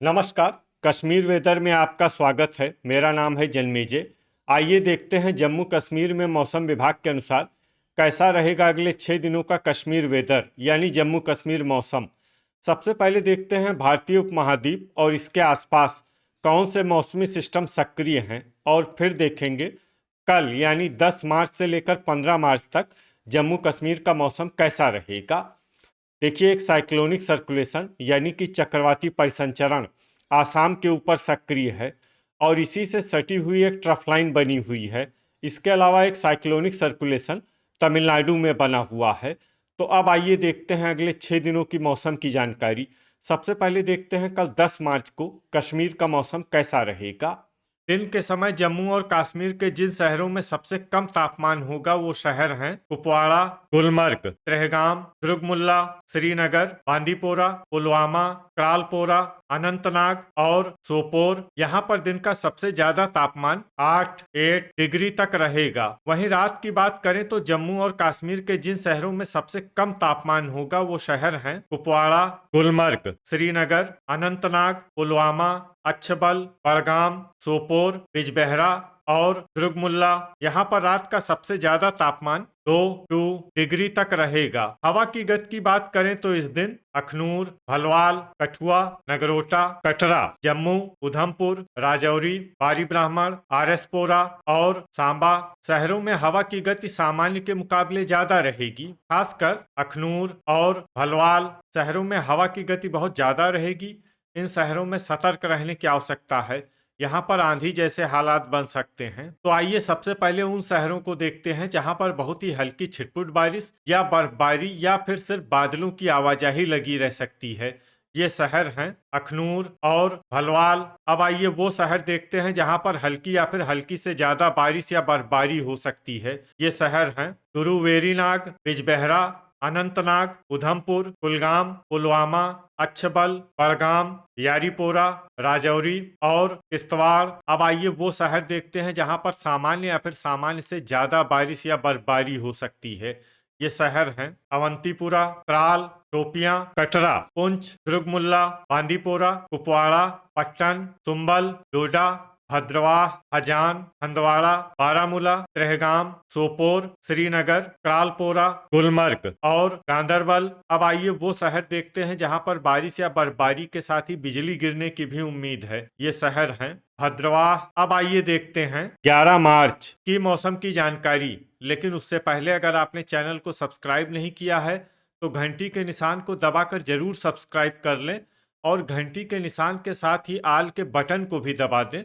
नमस्कार। कश्मीर वेदर में आपका स्वागत है। मेरा नाम है जन्मेजय। आइए देखते हैं जम्मू कश्मीर में मौसम विभाग के अनुसार कैसा रहेगा अगले 6 दिनों का कश्मीर वेदर यानी जम्मू कश्मीर मौसम। सबसे पहले देखते हैं भारतीय उपमहाद्वीप और इसके आसपास कौन से मौसमी सिस्टम सक्रिय हैं, और फिर देखेंगे कल यानी 10 मार्च से लेकर 15 मार्च तक जम्मू कश्मीर का मौसम कैसा रहेगा। देखिए, एक साइक्लोनिक सर्कुलेशन यानी कि चक्रवाती परिसंचरण आसाम के ऊपर सक्रिय है और इसी से सटी हुई एक ट्रफ लाइन बनी हुई है। इसके अलावा एक साइक्लोनिक सर्कुलेशन तमिलनाडु में बना हुआ है। तो अब आइए देखते हैं अगले 6 दिनों की मौसम की जानकारी। सबसे पहले देखते हैं कल 10 मार्च को कश्मीर का मौसम कैसा रहेगा। दिन के समय जम्मू और कश्मीर के जिन शहरों में सबसे कम तापमान होगा वो शहर हैं कुपवाड़ा, गुलमर्ग, त्रेहगाम, दुर्गमुल्ला, श्रीनगर, बांदीपोरा, पुलवामा, त्रालपोरा, अनंतनाग और सोपोर। यहाँ पर दिन का सबसे ज्यादा तापमान 8 डिग्री तक रहेगा। वहीं रात की बात करें तो जम्मू और कश्मीर के जिन शहरों में सबसे कम तापमान होगा वो शहर हैं कुपवाड़ा, गुलमर्ग, श्रीनगर, अनंतनाग, पुलवामा, अच्छबल, बड़गाम, सोपोर, बिजबेहरा और दुर्गमुल्ला। यहाँ पर रात का सबसे ज्यादा तापमान 2 डिग्री तक रहेगा। हवा की गति की बात करें तो इस दिन अखनूर, भलवाल, कठुआ, नगरोटा, कटरा, जम्मू, उधमपुर, राजौरी, बारी ब्राह्मण, आरएसपोरा और सांबा शहरों में हवा की गति सामान्य के मुकाबले ज्यादा रहेगी। खासकर अखनूर और भलवाल शहरों में हवा की गति बहुत ज्यादा रहेगी। इन शहरों में सतर्क रहने की आवश्यकता है। यहाँ पर आंधी जैसे हालात बन सकते हैं। तो आइए सबसे पहले उन शहरों को देखते हैं जहाँ पर बहुत ही हल्की छिटपुट बारिश या बर्फबारी या फिर सिर्फ बादलों की आवाजाही लगी रह सकती है। ये शहर हैं अखनूर और भलवाल। अब आइए वो शहर देखते हैं जहाँ पर हल्की या फिर हल्की से ज्यादा बारिश या बर्फबारी हो सकती है। ये शहर हैं गुरुवेरीनाग, बिजबेहरा, अनंतनाग, उधमपुर, कुलगाम, पुलवामा, अच्छबल, बड़गाम, यारीपोरा, राजौरी और किश्तवाड़। अब आइए वो शहर देखते हैं जहां पर सामान्य या फिर सामान्य से ज्यादा बारिश या बर्फबारी हो सकती है। ये शहर हैं अवंतीपुरा, त्राल, शोपियां, कटरा, पुंछ, दुर्गमुल्ला, बांदीपोरा, कुपवाड़ा, पट्टन, सुंबल, डोडा, भद्रवाह, हजान, हंदवाड़ा, बारामूला, त्रेहगाम, सोपोर, श्रीनगर, त्रालपोरा, गुलमर्ग और गांदरबल। अब आइए वो शहर देखते हैं जहां पर बारिश या बर्फबारी के साथ ही बिजली गिरने की भी उम्मीद है। ये शहर हैं भद्रवाह। अब आइए देखते हैं 11 मार्च की मौसम की जानकारी। लेकिन उससे पहले अगर आपने चैनल को सब्सक्राइब नहीं किया है तो घंटी के निशान को दबाकर जरूर सब्सक्राइब कर लें और घंटी के निशान के साथ ही आल के बटन को भी दबा दें,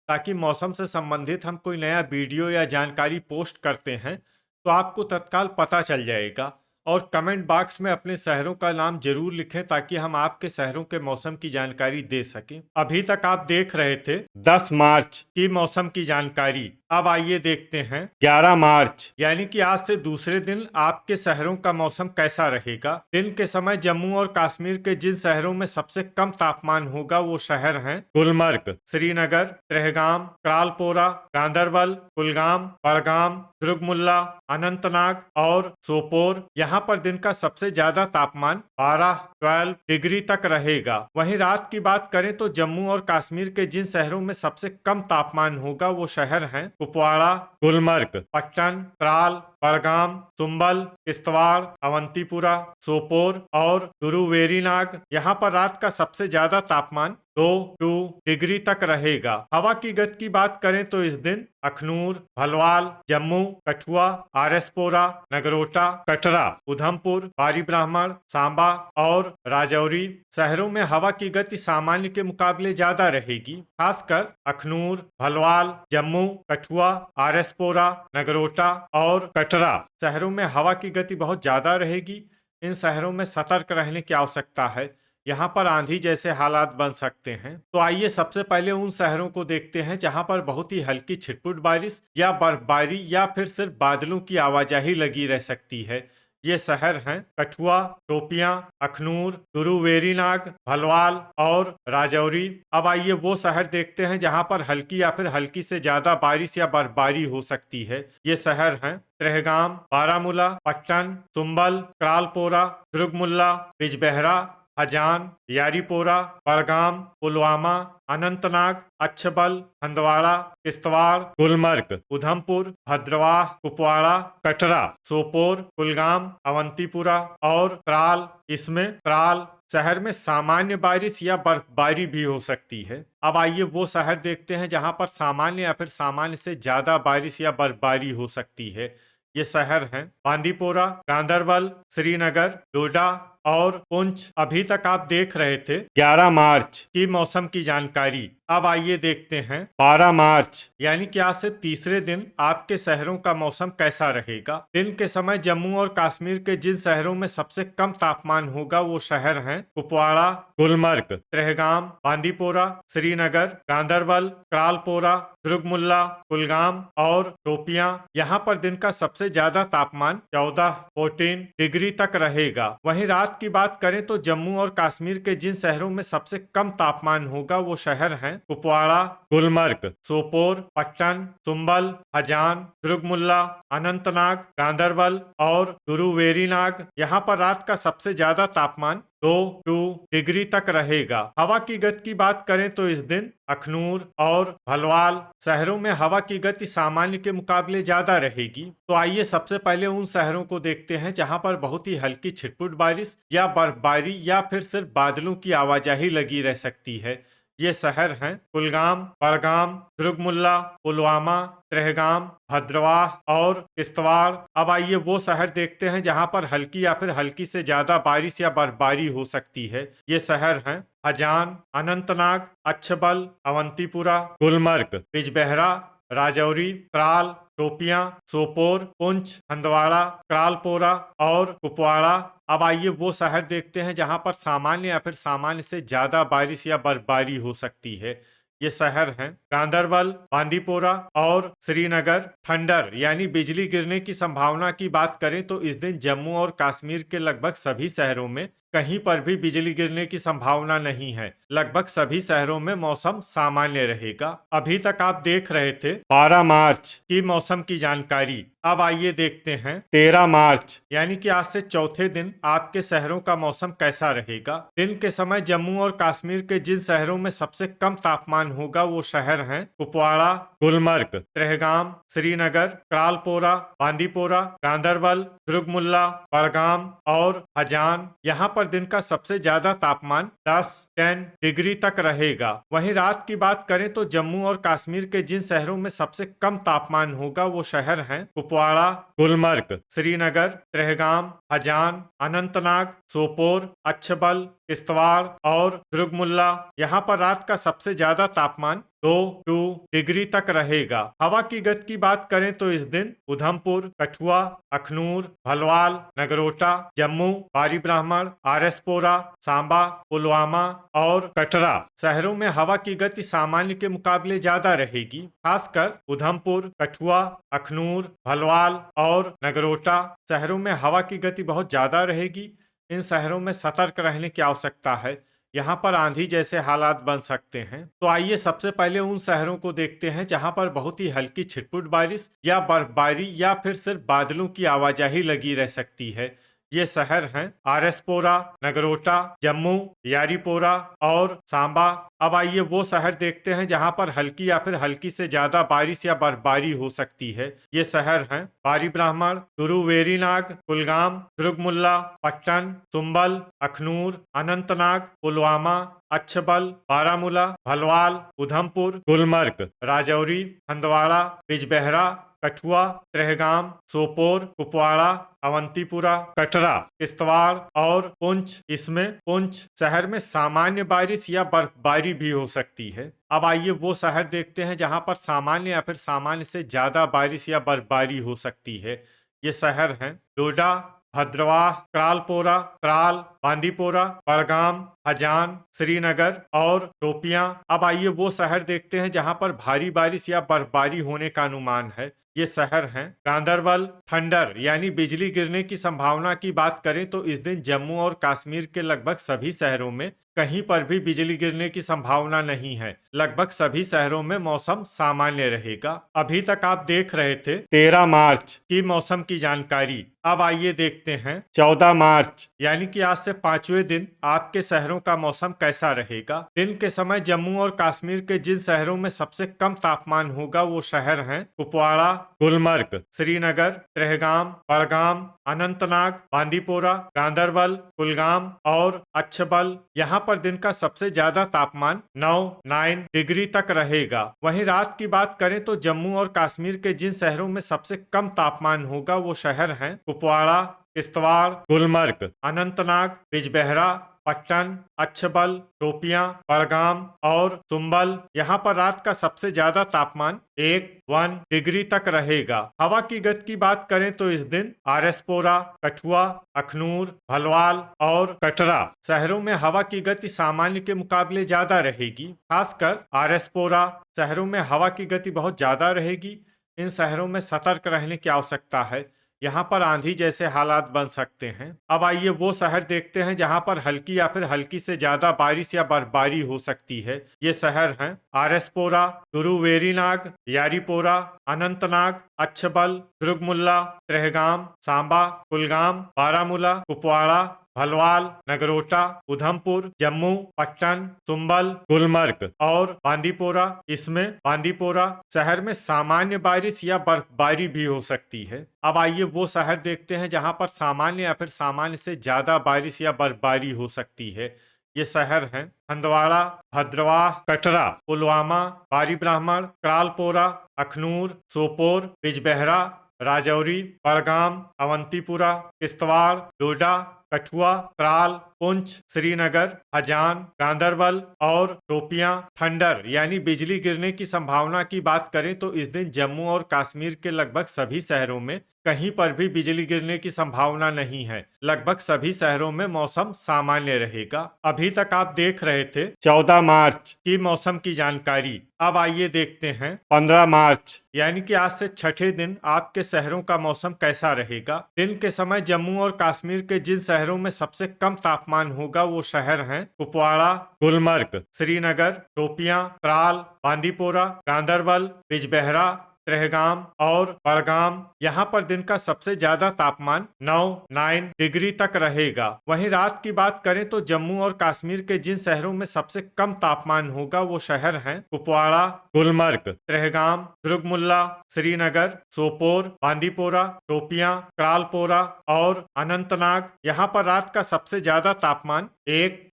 ताकि मौसम से संबंधित हम कोई नया वीडियो या जानकारी पोस्ट करते हैं तो आपको तत्काल पता चल जाएगा। और कमेंट बॉक्स में अपने शहरों का नाम जरूर लिखें ताकि हम आपके शहरों के मौसम की जानकारी दे सकें। अभी तक आप देख रहे थे 10 मार्च की मौसम की जानकारी। अब आइए देखते हैं 11 मार्च यानी कि आज से दूसरे दिन आपके शहरों का मौसम कैसा रहेगा। दिन के समय जम्मू और कश्मीर के जिन शहरों में सबसे कम तापमान होगा वो शहर हैं गुलमर्ग, श्रीनगर, त्रेहगाम, त्रालपोरा, गांदरबल, कुलगाम, बड़गाम, दुर्गमुल्ला, अनंतनाग और सोपोर। यहाँ पर दिन का सबसे ज्यादा तापमान 12 डिग्री तक रहेगा। वहीं रात की बात करें तो जम्मू और कश्मीर के जिन शहरों में सबसे कम तापमान होगा वो शहर हैं कुपवाड़ा, गुलमर्ग, पट्टन, त्राल, बड़गाम, सुंबल, किश्तवाड़, अवंतीपुरा, सोपोर और गुरुवेरीनाग। यहाँ पर रात का सबसे ज्यादा तापमान 2 डिग्री तक रहेगा। हवा की गति की बात करें तो इस दिन अखनूर, भलवाल, जम्मू, कठुआ, आरएसपोरा, नगरोटा, कटरा, उधमपुर, बारी ब्राह्मण, सांबा और राजौरी शहरों में हवा की गति सामान्य के मुकाबले ज्यादा रहेगी। खासकर अखनूर, भलवाल, जम्मू, कठुआ, आरएसपोरा, नगरोटा और कटरा शहरों में हवा की गति बहुत ज्यादा रहेगी। इन शहरों में सतर्क रहने की आवश्यकता है। यहाँ पर आंधी जैसे हालात बन सकते हैं। तो आइए सबसे पहले उन शहरों को देखते हैं जहाँ पर बहुत ही हल्की छिटपुट बारिश या बर्फबारी या फिर सिर्फ बादलों की आवाजाही लगी रह सकती है। ये शहर हैं कठुआ, शोपियां, अखनूर, गुरुवेरीनाग, भलवाल और राजौरी। अब आइए वो शहर देखते हैं जहाँ पर हल्की या फिर हल्की से ज्यादा बारिश या बर्फबारी हो सकती है। ये शहर हैं त्रेहगाम, बारामूला, पट्टन, सुंबल, त्रालपोरा, दुर्गमुल्ला, बिजबेहरा हजान, यारीपोरा, बड़गाम, पुलवामा, अनंतनाग, अच्छबल, हंदवाड़ा, किश्तवाड़, गुलमर्ग, उधमपुर, भद्रवाह, कुपवाड़ा, कटरा, सोपोर, कुलगाम, अवंतीपुरा और त्राल। इसमें त्राल शहर में सामान्य बारिश या बर्फबारी भी हो सकती है। अब आइए वो शहर देखते हैं जहां पर सामान्य या फिर सामान्य से ज्यादा बारिश या बर्फबारी हो सकती है। ये शहर हैं बांदीपोरा, गांदरबल, श्रीनगर, डोडा और पुंछ। अभी तक आप देख रहे थे 11 मार्च की मौसम की जानकारी। अब आइए देखते हैं 12 मार्च यानी कि आज से तीसरे दिन आपके शहरों का मौसम कैसा रहेगा। दिन के समय जम्मू और कश्मीर के जिन शहरों में सबसे कम तापमान होगा वो शहर हैं कुपवाड़ा, गुलमर्ग, त्रेहगाम, बांदीपोरा, श्रीनगर, गांदरबल, त्रालपोरा, दुर्गमुल्ला, कुलगाम और टोपियां। यहाँ पर दिन का सबसे ज्यादा तापमान 14 डिग्री तक रहेगा। वहीं रात की बात करें तो जम्मू और कश्मीर के जिन शहरों में सबसे कम तापमान होगा वो शहर हैं कुपवाड़ा, गुलमर्ग, सोपोर, पट्टन, सुंबल, हजान, दुर्गमुल्ला, अनंतनाग, गांदरबल और गुरुवेरीनाग। यहाँ पर रात का सबसे ज्यादा तापमान 2 डिग्री तक रहेगा। हवा की गति की बात करें तो इस दिन अखनूर और भलवाल शहरों में हवा की गति सामान्य के मुकाबले ज्यादा रहेगी। तो आइए सबसे पहले उन शहरों को देखते हैं जहां पर बहुत ही हल्की छिटपुट बारिश या बर्फबारी या फिर सिर्फ बादलों की आवाजाही लगी रह सकती है। ये शहर हैं कुलगाम, बड़गाम, दुर्गमुल्ला, पुलवामा, त्रेहगाम, भद्रवाह और किश्तवाड़। अब आइए वो शहर देखते हैं जहां पर हल्की या फिर हल्की से ज्यादा बारिश या बर्फबारी हो सकती है। ये शहर हैं हजान, अनंतनाग, अच्छबल, अवंतीपुरा, गुलमर्ग, बिजबेहरा, राजौरी, त्राल, टोपियां, सोपोर, पुंछ, हंदवाड़ा, त्रालपोरा और कुपवाड़ा। अब आइए वो शहर देखते हैं जहां पर सामान्य या फिर सामान्य से ज्यादा बारिश या बर्फबारी हो सकती है। ये शहर हैं गांदरबल, बांदीपोरा और श्रीनगर। थंडर यानी बिजली गिरने की संभावना की बात करें तो इस दिन जम्मू और कश्मीर के लगभग सभी शहरों में कहीं पर भी बिजली गिरने की संभावना नहीं है। लगभग सभी शहरों में मौसम सामान्य रहेगा। अभी तक आप देख रहे थे 12 मार्च की मौसम की जानकारी। अब आइए देखते हैं 13 मार्च यानी कि आज से चौथे दिन आपके शहरों का मौसम कैसा रहेगा। दिन के समय जम्मू और कश्मीर के जिन शहरों में सबसे कम तापमान होगा वो शहर हैं कुपवाड़ा, गुलमर्ग, त्रेहगाम, श्रीनगर, त्रालपोरा, बांदीपोरा, गांदरबल, दुर्गमुल्ला, बड़गाम और हजान। यहाँ पर दिन का सबसे ज्यादा तापमान 10 डिग्री तक रहेगा। वहीं रात की बात करें तो जम्मू और कश्मीर के जिन शहरों में सबसे कम तापमान होगा वो शहर हैं कुपवाड़ा, गुलमर्ग, श्रीनगर, त्रेहगाम, हजान, अनंतनाग, सोपोर, अच्छबल, किश्तवाड़ और दुर्गमुल्ला। यहाँ पर रात का सबसे ज्यादा तापमान 2 डिग्री तक रहेगा। हवा की गति की बात करें तो इस दिन उधमपुर, कठुआ, अखनूर, भलवाल, नगरोटा, जम्मू, बारी ब्राह्मण, आरएसपोरा, सांबा, पुलवामा और कटरा शहरों में हवा की गति सामान्य के मुकाबले ज्यादा रहेगी। खासकर उधमपुर, कठुआ, अखनूर, भलवाल और नगरोटा शहरों में हवा की गति बहुत ज्यादा रहेगी। इन शहरों में सतर्क रहने की आवश्यकता है। यहाँ पर आंधी जैसे हालात बन सकते हैं। तो आइए सबसे पहले उन शहरों को देखते हैं जहाँ पर बहुत ही हल्की छिटपुट बारिश या बर्फबारी या फिर सिर्फ बादलों की आवाजाही लगी रह सकती है। ये शहर हैं आरएसपोरा, नगरोटा, जम्मू, यारीपोरा और सांबा। अब आइए वो शहर देखते हैं जहां पर हल्की या फिर हल्की से ज्यादा बारिश या बर्फबारी हो सकती है। ये शहर हैं बारी ब्राह्मण, गुरुवेरीनाग, कुलगाम, दुर्गमुल्ला, पट्टन, सुंबल, अखनूर, अनंतनाग, पुलवामा, अच्छबल, बारामूला, भलवाल, उधमपुर, गुलमर्ग, राजौरी, हंदवाड़ा, बिजबेहरा, कठुआ, त्रेहगाम, सोपोर, कुपवाड़ा, अवंतीपुरा, कटरा, किश्तवाड़ और पुंछ। इसमें पुंछ शहर में सामान्य बारिश या बर्फबारी भी हो सकती है। अब आइए वो शहर देखते हैं जहां पर सामान्य या फिर सामान्य से ज्यादा बारिश या बर्फबारी हो सकती है। ये शहर हैं डोडा, भद्रवाह, त्रालपोरा, त्राल, बांदीपोरा, बड़गाम, हजान, श्रीनगर और टोपियां। अब आइए वो शहर देखते हैं जहां पर भारी बारिश या बर्फबारी होने का अनुमान है। ये शहर हैं गांदरबल। थंडर यानी बिजली गिरने की संभावना की बात करें तो इस दिन जम्मू और कश्मीर के लगभग सभी शहरों में कहीं पर भी बिजली गिरने की संभावना नहीं है। लगभग सभी शहरों में मौसम सामान्य रहेगा। अभी तक आप देख रहे थे 13 मार्च की मौसम की जानकारी। अब आइए देखते हैं 14 मार्च यानी कि आज से 5वें दिन आपके शहरों का मौसम कैसा रहेगा। दिन के समय जम्मू और कश्मीर के जिन शहरों में सबसे कम तापमान होगा वो शहर हैं कुपवाड़ा, गुलमर्ग, श्रीनगर, त्रेहगाम, बड़गाम, अनंतनाग, बांदीपोरा, गांदरबल, कुलगाम और अच्छबल। यहाँ पर दिन का सबसे ज्यादा तापमान 9 डिग्री तक रहेगा। वहीं रात की बात करें तो जम्मू और कश्मीर के जिन शहरों में सबसे कम तापमान होगा वो शहर हैं कुपवाड़ा, किश्तवाड़, गुलमर्ग, अनंतनाग, बिजबेहरा, पट्टन, अच्छबल, शोपियां, बड़गाम और सुंबल। यहाँ पर रात का सबसे ज्यादा तापमान 1 डिग्री तक रहेगा। हवा की गति की बात करें तो इस दिन आरएसपोरा, कठुआ, अखनूर, भलवाल और कटरा शहरों में हवा की गति सामान्य के मुकाबले ज्यादा रहेगी। खासकर आरएसपोरा शहरों में हवा की गति बहुत ज्यादा रहेगी। इन शहरों में सतर्क रहने की आवश्यकता है। यहाँ पर आंधी जैसे हालात बन सकते हैं। अब आइए वो शहर देखते हैं जहाँ पर हल्की या फिर हल्की से ज्यादा बारिश या बर्फबारी हो सकती है। ये शहर हैं आरएसपोरा, गुरुवेरीनाग, यारीपोरा, अनंतनाग, अच्छबल, दुर्गमुल्ला, त्रेहगाम, सांबा, कुलगाम, बारामूला, कुपवाड़ा, भलवाल, नगरोटा, उधमपुर, जम्मू, पट्टन, सुंबल, गुलमर्ग और बांदीपोरा। इसमें बांदीपोरा शहर में सामान्य बारिश या बर्फबारी भी हो सकती है। अब आइए वो शहर देखते हैं जहां पर सामान्य या फिर सामान्य से ज्यादा बारिश या बर्फबारी हो सकती है। ये शहर हैं हंदवाड़ा, भद्रवाह, कटरा, पुलवामा, बारी ब्राह्मण, क्रालपोरा, अखनूर, सोपोर, बिजबेहरा, राजौरी, बड़गाम, अवंतीपुरा, किश्तवाड़, डोडा, कठुआ, त्राल, पुंछ, श्रीनगर, हजान, गांदरबल और शोपियां। थंडर यानी बिजली गिरने की संभावना की बात करें तो इस दिन जम्मू और कश्मीर के लगभग सभी शहरों में कहीं पर भी बिजली गिरने की संभावना नहीं है। लगभग सभी शहरों में मौसम सामान्य रहेगा। अभी तक आप देख रहे थे 14 मार्च की मौसम की जानकारी। अब आइए देखते हैं 15 मार्च यानी कि आज से छठे दिन आपके शहरों का मौसम कैसा रहेगा। दिन के समय जम्मू और कश्मीर के जिन शहरों में सबसे कम तापमान होगा वो शहर हैं कुपवाड़ा, गुलमर्ग, श्रीनगर, शोपियां, त्राल, बांदीपोरा, गांदरबल, बिजबेहरा, त्रेहगाम और बड़गाम। यहाँ पर दिन का सबसे ज्यादा तापमान 9 डिग्री तक रहेगा। वहीं रात की बात करें तो जम्मू और कश्मीर के जिन शहरों में सबसे कम तापमान होगा वो शहर हैं कुपवाड़ा, गुलमर्ग, त्रेहगाम, दुर्गमुल्ला, श्रीनगर, सोपोर, बांदीपोरा, शोपियां, क्रालपोरा और अनंतनाग। यहाँ पर रात का सबसे ज्यादा तापमान 1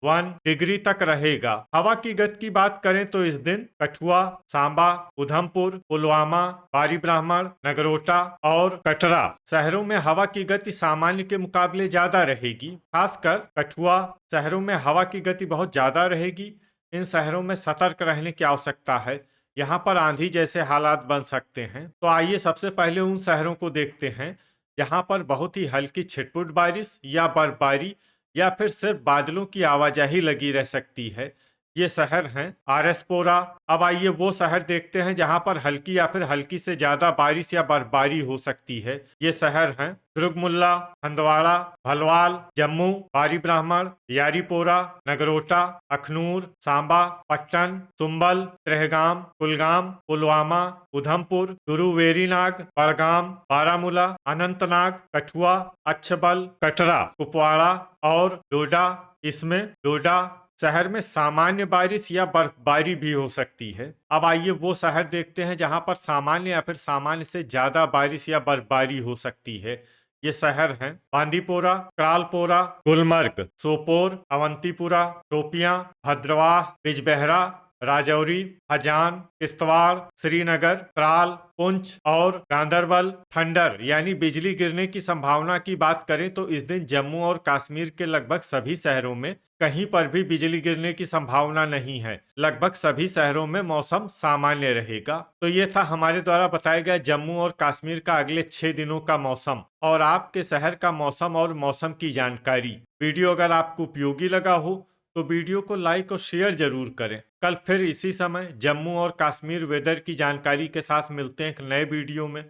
डिग्री तक रहेगा। हवा की गति की बात करें तो इस दिन कठुआ, सांबा, उधमपुर, पुलवामा, बारी ब्राह्मण, नगरोटा और कटरा शहरों में हवा की गति सामान्य के मुकाबले ज्यादा रहेगी। खासकर कठुआ शहरों में हवा की गति बहुत ज्यादा रहेगी। इन शहरों में सतर्क रहने की आवश्यकता है। यहाँ पर आंधी जैसे हालात बन सकते हैं। तो आइए सबसे पहले उन शहरों को देखते हैं जहाँ पर बहुत ही हल्की छिटपुट बारिश या बर्फबारी या फिर सिर्फ बादलों की आवाजाही लगी रह सकती है। ये शहर हैं आरएसपोरा। अब आइए वो शहर देखते हैं जहां पर हल्की या फिर हल्की से ज्यादा बारिश या बर्फबारी हो सकती है। ये शहर हैं दुर्गमुल्ला, हंदवाड़ा, भलवाल, जम्मू, बारी ब्राह्मण, यारीपोरा, नगरोटा, अखनूर, सांबा, पट्टन, सुंबल, त्रेहगाम, कुलगाम, पुलवामा, उधमपुर, गुरुवेरीनाग, बड़गाम, बारामूला, अनंतनाग, कठुआ, अच्छबल, कटरा, कुपवाड़ा और डोडा। इसमें डोडा शहर में सामान्य बारिश या बर्फबारी भी हो सकती है। अब आइए वो शहर देखते हैं जहां पर सामान्य या फिर सामान्य से ज्यादा बारिश या बर्फबारी हो सकती है। ये शहर हैं बांदीपोरा, क्रालपोरा, गुलमर्ग, सोपोर, अवंतीपुरा, शोपियां, भद्रवाह, बिजबेहरा, राजौरी, हजान, किश्तवाड़, श्रीनगर, त्राल, पुंछ और गांदरबल। थंडर यानी बिजली गिरने की संभावना की बात करें तो इस दिन जम्मू और कश्मीर के लगभग सभी शहरों में कहीं पर भी बिजली गिरने की संभावना नहीं है। लगभग सभी शहरों में मौसम सामान्य रहेगा। तो ये था हमारे द्वारा बताया गया जम्मू और कश्मीर का अगले 6 दिनों का मौसम और आपके शहर का मौसम और मौसम की जानकारी। वीडियो अगर आपको उपयोगी लगा हो तो वीडियो को लाइक और शेयर जरूर करें। कल फिर इसी समय जम्मू और कश्मीर वेदर की जानकारी के साथ मिलते हैं एक नए वीडियो में।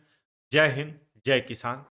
जय हिंद, जय किसान।